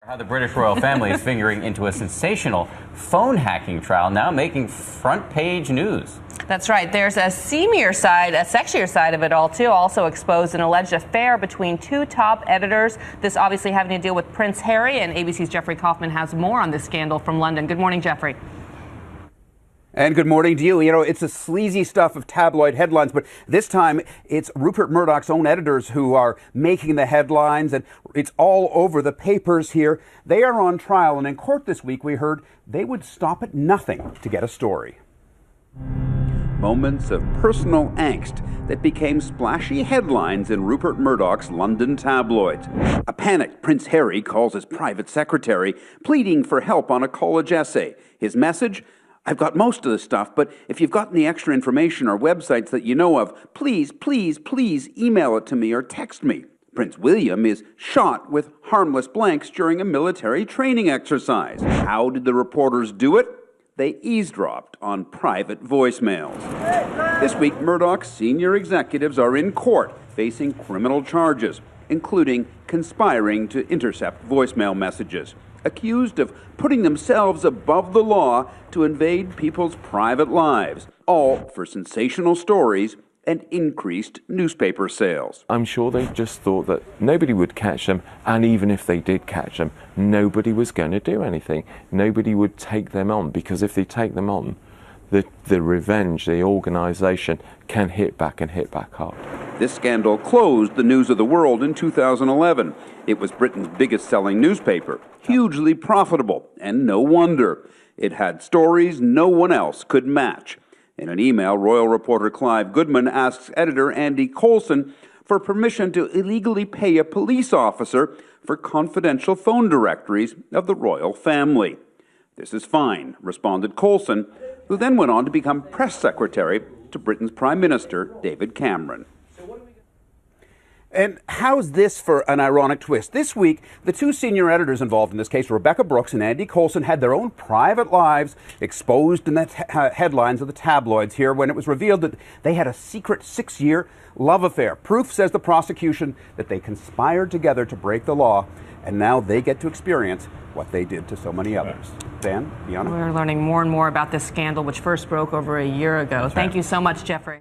How the British royal family is fingering into a sensational phone hacking trial, now making front page news. That's right. There's a sexier side of it all, too. Also exposed an alleged affair between two top editors. This obviously having to deal with Prince Harry, and ABC's Jeffrey Kaufman has more on this scandal from London. Good morning, Jeffrey. And good morning to you. You know, it's the sleazy stuff of tabloid headlines, but this time it's Rupert Murdoch's own editors who are making the headlines, and it's all over the papers here. They are on trial, and in court this week we heard they would stop at nothing to get a story. Moments of personal angst that became splashy headlines in Rupert Murdoch's London tabloids. A panicked Prince Harry calls his private secretary, pleading for help on a college essay. His message: "I've got most of the stuff, but if you've got any extra information or websites that you know of, please, please, please email it to me or text me." Prince William is shot with harmless blanks during a military training exercise. How did the reporters do it? They eavesdropped on private voicemails. This week, Murdoch's senior executives are in court facing criminal charges, including conspiring to intercept voicemail messages, accused of putting themselves above the law to invade people's private lives, all for sensational stories and increased newspaper sales. I'm sure they just thought that nobody would catch them, and even if they did catch them, nobody was going to do anything. Nobody would take them on, because if they take them on, the revenge, the organisation can hit back and hit back hard. This scandal closed the News of the World in 2011. It was Britain's biggest selling newspaper, hugely profitable, and no wonder. It had stories no one else could match. In an email, royal reporter Clive Goodman asks editor Andy Coulson for permission to illegally pay a police officer for confidential phone directories of the royal family. "This is fine," responded Coulson, who then went on to become press secretary to Britain's Prime Minister David Cameron. And how's this for an ironic twist? This week, the two senior editors involved in this case, Rebecca Brooks and Andy Coulson, had their own private lives exposed in the headlines of the tabloids here when it was revealed that they had a secret 6-year love affair. Proof, says the prosecution, that they conspired together to break the law, and now they get to experience what they did to so many others. Dan, Bianna? We're learning more and more about this scandal, which first broke over a year ago. Thank you so much, Jeffrey.